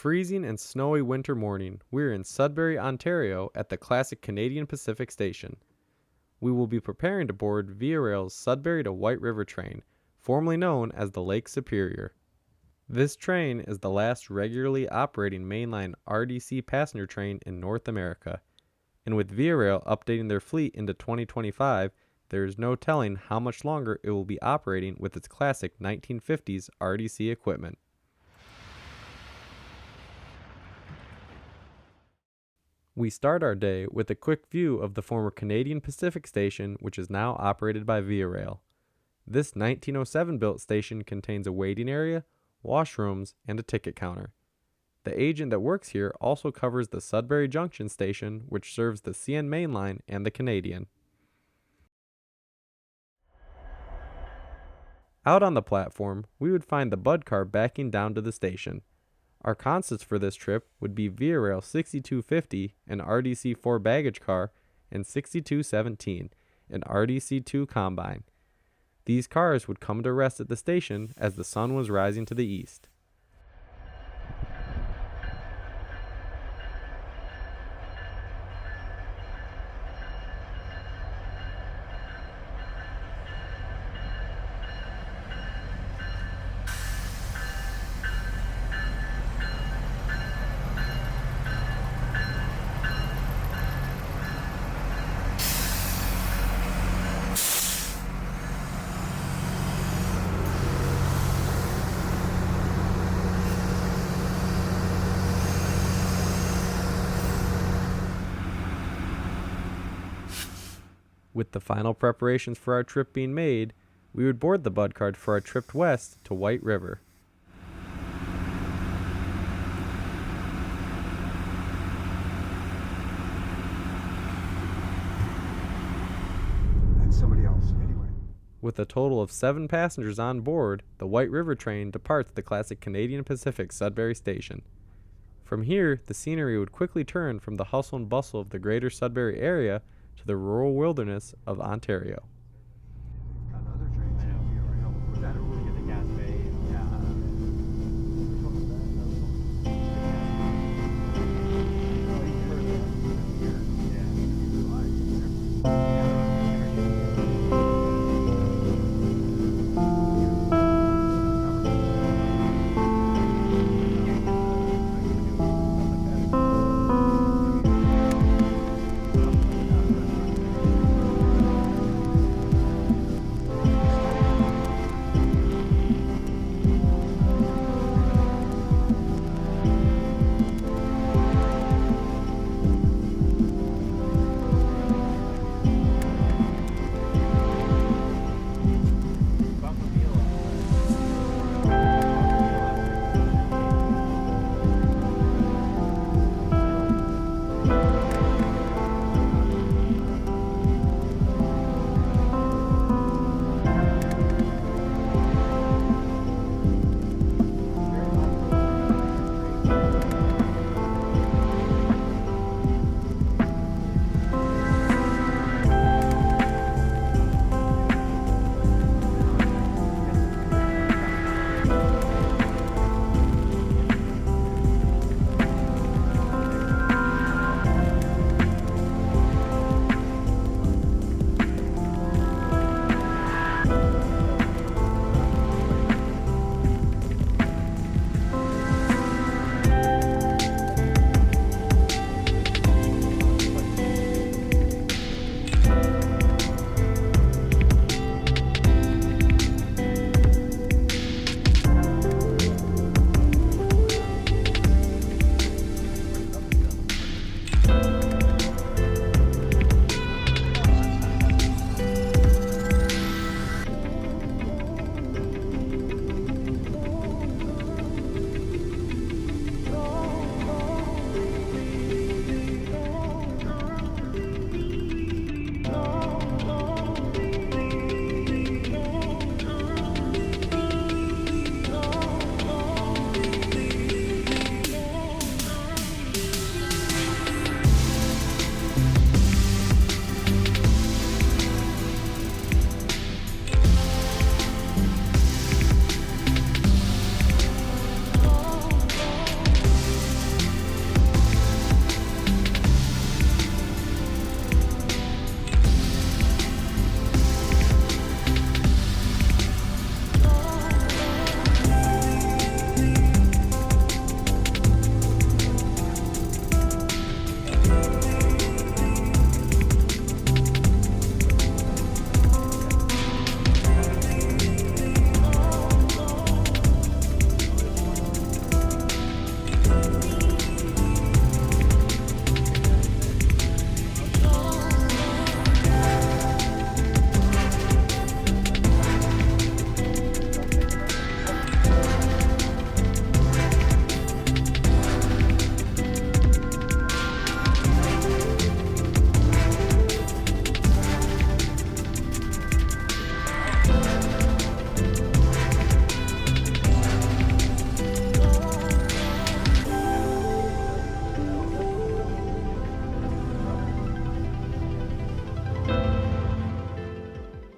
freezing and snowy winter morning, we're in Sudbury, Ontario at the classic Canadian Pacific Station. We will be preparing to board Via Rail's Sudbury to White River train, formerly known as the Lake Superior. This train is the last regularly operating mainline RDC passenger train in North America, and with Via Rail updating their fleet into 2025, there is no telling how much longer it will be operating with its classic 1950s RDC equipment. We start our day with a quick view of the former Canadian Pacific Station, which is now operated by Via Rail. This 1907 built station contains a waiting area, washrooms, and a ticket counter. The agent that works here also covers the Sudbury Junction station, which serves the CN Main Line and the Canadian. Out on the platform, we would find the Bud car backing down to the station. Our constants for this trip would be Via Rail 6250, an RDC 4 baggage car, and 6217, an RDC 2 combine. These cars would come to rest at the station as the sun was rising to the east. With the final preparations for our trip being made, we would board the Bud car for our trip west to White River. That's somebody else, anyway. With a total of 7 passengers on board, the White River train departs the classic Canadian Pacific Sudbury station. From here, the scenery would quickly turn from the hustle and bustle of the greater Sudbury area to the rural wilderness of Ontario. They've got other trains in Via Rail. Was that a really The gas bay. Which one was that?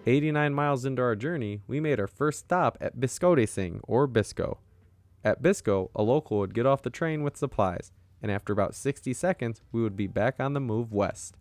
89 miles into our journey, we made our first stop at Biscoe or Bisco. At Bisco, a local would get off the train with supplies, and after about 60 seconds, we would be back on the move west.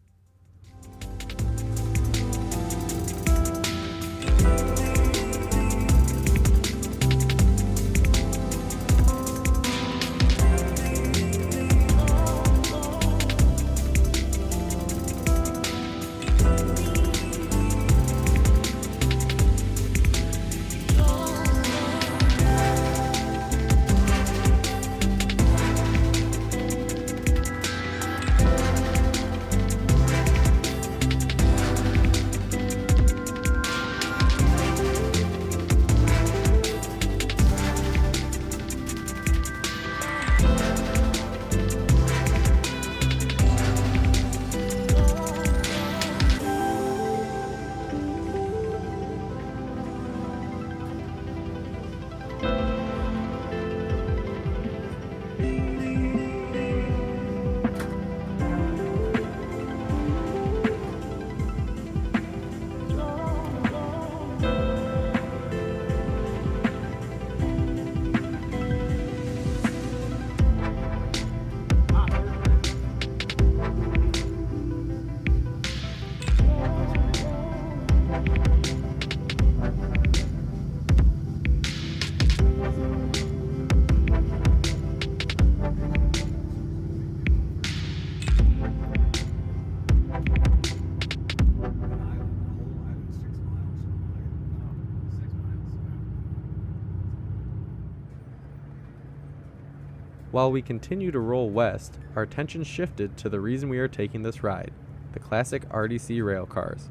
While we continue to roll west, our attention shifted to the reason we are taking this ride, the classic RDC rail cars.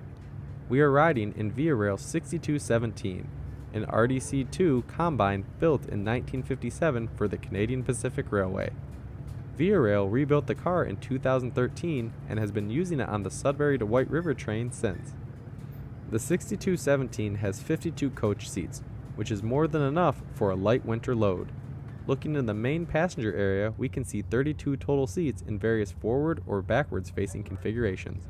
We are riding in Via Rail 6217, an RDC-2 combine built in 1957 for the Canadian Pacific Railway. Via Rail rebuilt the car in 2013 and has been using it on the Sudbury to White River train since. The 6217 has 52 coach seats, which is more than enough for a light winter load. Looking in the main passenger area, we can see 32 total seats in various forward or backwards facing configurations.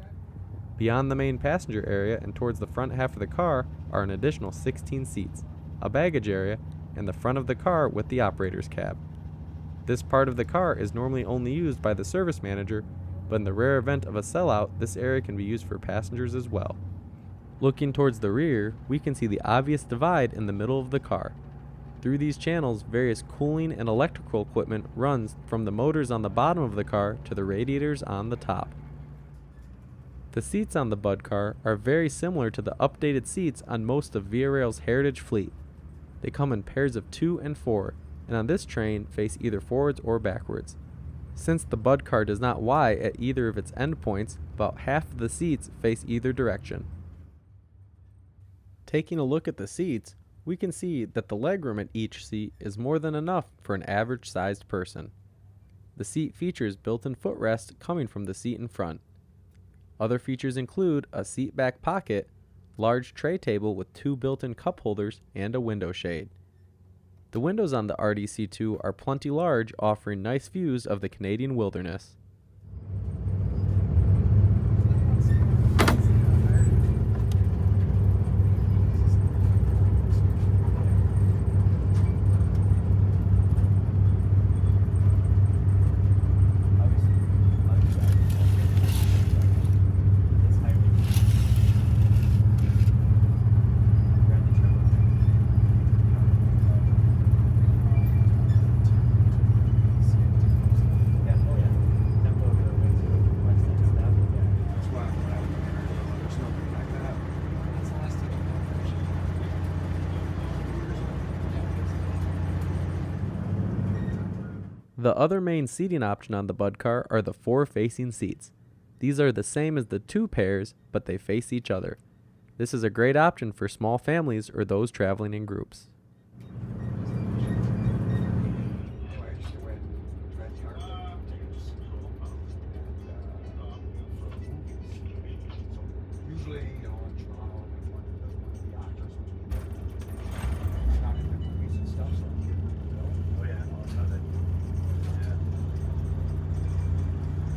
Beyond the main passenger area and towards the front half of the car are an additional 16 seats, a baggage area, and the front of the car with the operator's cab. This part of the car is normally only used by the service manager, but in the rare event of a sellout, this area can be used for passengers as well. Looking towards the rear, we can see the obvious divide in the middle of the car. Through these channels, various cooling and electrical equipment runs from the motors on the bottom of the car to the radiators on the top. The seats on the Bud car are very similar to the updated seats on most of Via Rail's heritage fleet. They come in pairs of 2 and 4, and on this train face either forwards or backwards. Since the Bud car does not Y at either of its endpoints, about half of the seats face either direction. Taking a look at the seats, we can see that the legroom at each seat is more than enough for an average-sized person. The seat features built-in footrest coming from the seat in front. Other features include a seat back pocket, large tray table with 2 built-in cup holders, and a window shade. The windows on the RDC-2 are plenty large, offering nice views of the Canadian wilderness. The other main seating option on the Bud car are the 4 facing seats. These are the same as the 2 pairs, but they face each other. This is a great option for small families or those traveling in groups. Usually, in Toronto, one of the actors would not in the movies and stuff, so Oh yeah, I love it. Yeah.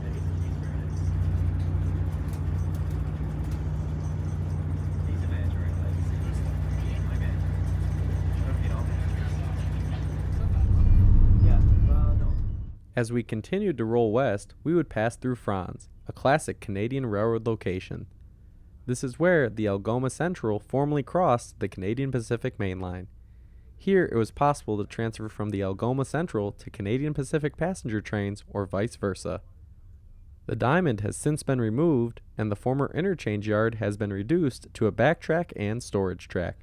Yeah, he's very nice. He's a manager, right? As we continued to roll west, we would pass through Franz, a classic Canadian railroad location. This is where the Algoma Central formerly crossed the Canadian Pacific Main Line. Here, it was possible to transfer from the Algoma Central to Canadian Pacific passenger trains or vice versa. The diamond has since been removed, and the former interchange yard has been reduced to a backtrack and storage track.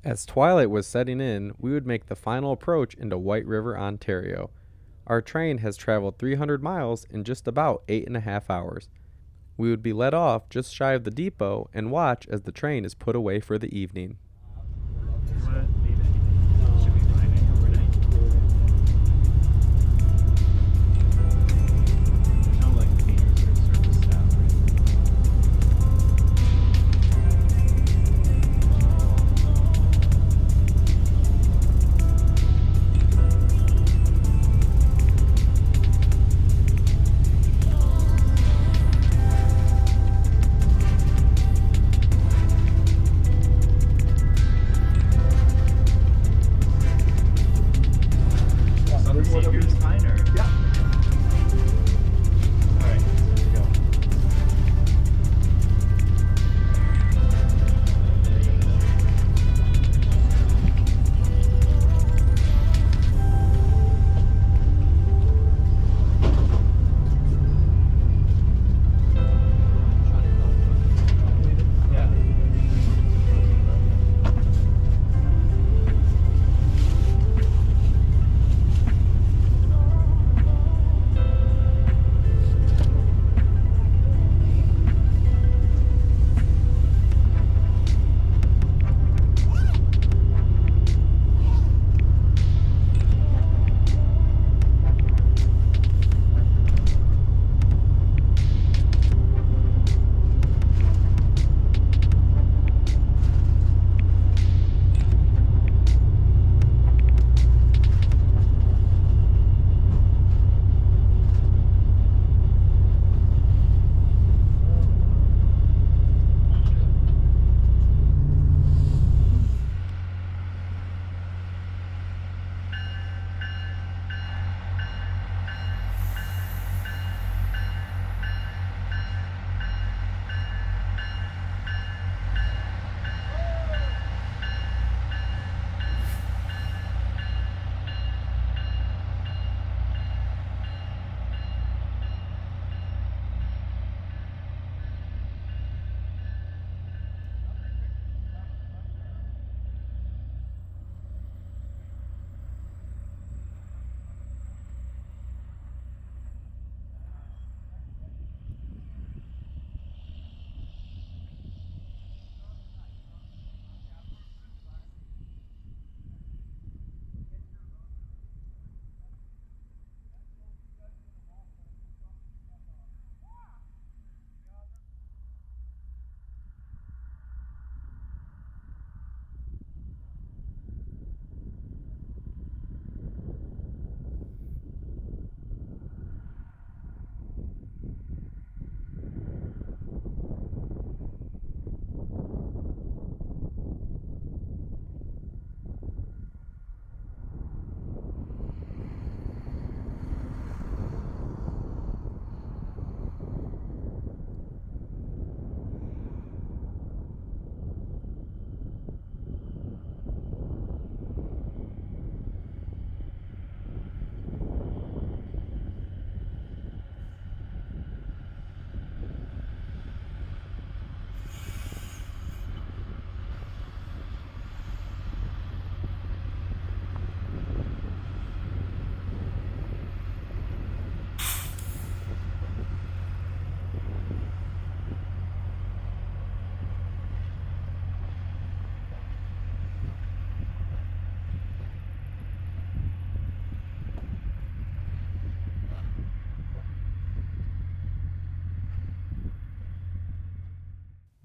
As twilight was setting in, we would make the final approach into White River, Ontario. Our train has traveled 300 miles in just about 8.5 hours. We would be let off just shy of the depot and watch as the train is put away for the evening. Should be fine, eh? Overnight? There's no like painters or service staff,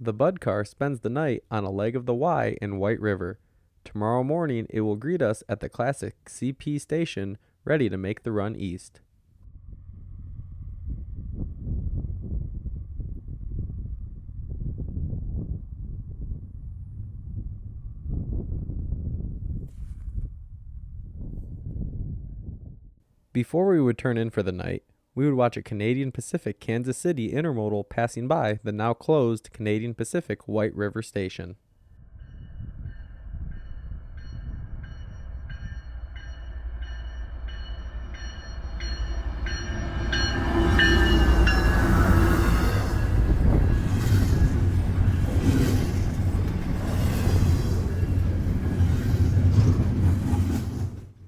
The Bud car spends the night on a leg of the Y in White River. Tomorrow morning, it will greet us at the classic CP station, ready to make the run east. Before we would turn in for the night, we would watch a Canadian Pacific Kansas City intermodal passing by the now closed Canadian Pacific White River Station.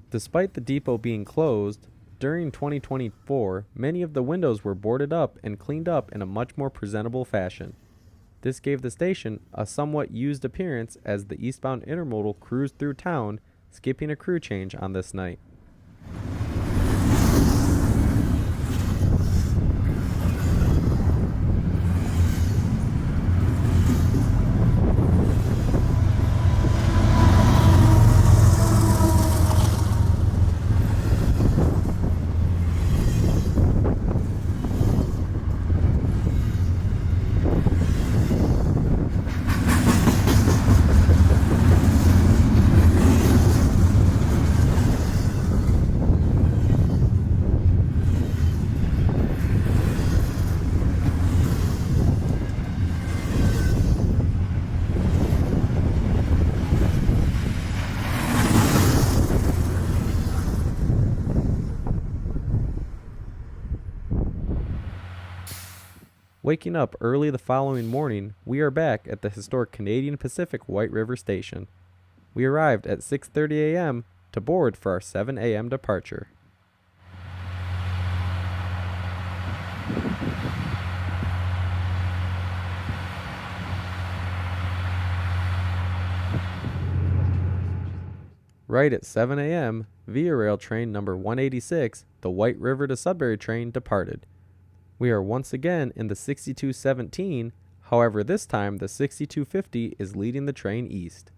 Despite the depot being closed, during 2024, many of the windows were boarded up and cleaned up in a much more presentable fashion. This gave the station a somewhat used appearance as the eastbound intermodal cruised through town, skipping a crew change on this night. Waking up early the following morning, we are back at the historic Canadian Pacific White River Station. We arrived at 6:30 a.m. to board for our 7 a.m. departure. Right at 7 a.m., Via Rail Train number 186, the White River to Sudbury train, departed. We are once again in the 6217, however this time the 6250 is leading the train east.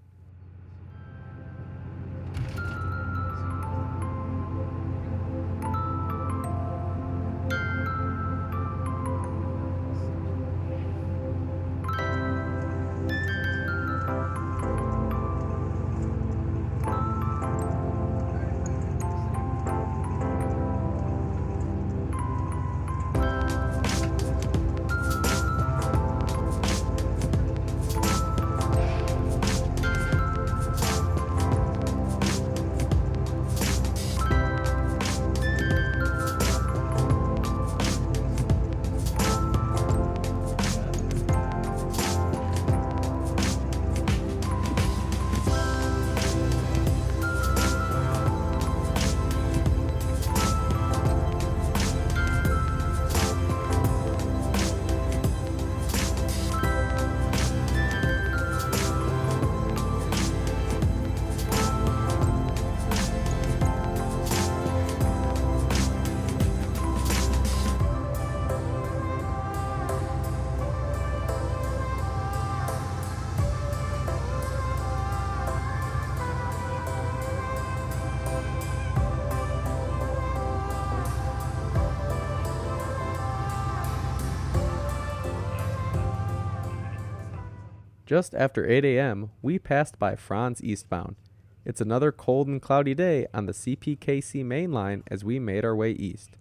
Just after 8 a.m., we passed by Franz eastbound. It's another cold and cloudy day on the CPKC main line as we made our way east.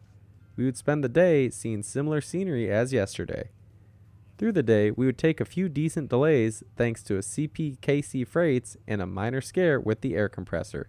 We would spend the day seeing similar scenery as yesterday. Through the day, we would take a few decent delays thanks to a CPKC freights and a minor scare with the air compressor.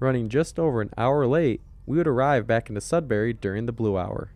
Running just over an hour late, we would arrive back into Sudbury during the blue hour.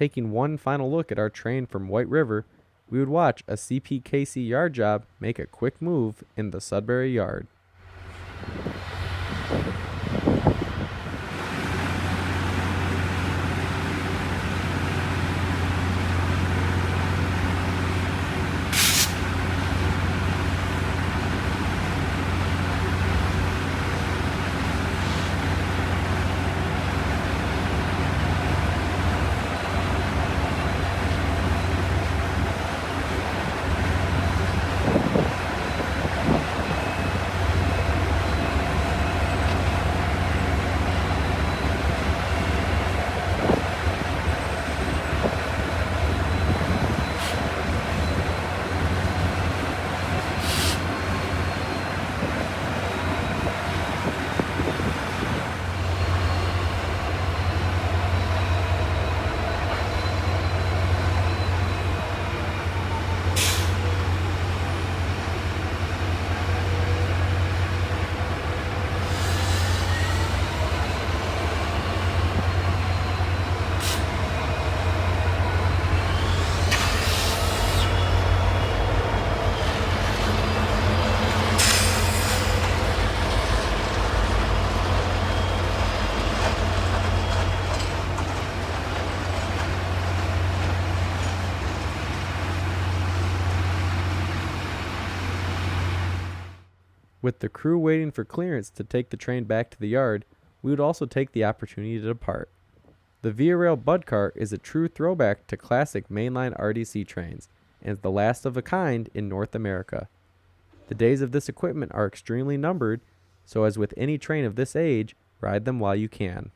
Taking one final look at our train from White River, we would watch a CPKC yard job make a quick move in the Sudbury yard. With the crew waiting for clearance to take the train back to the yard, we would also take the opportunity to depart. The Via Rail Bud Cart is a true throwback to classic Mainline RDC trains and is the last of a kind in North America. The days of this equipment are extremely numbered, so as with any train of this age, ride them while you can.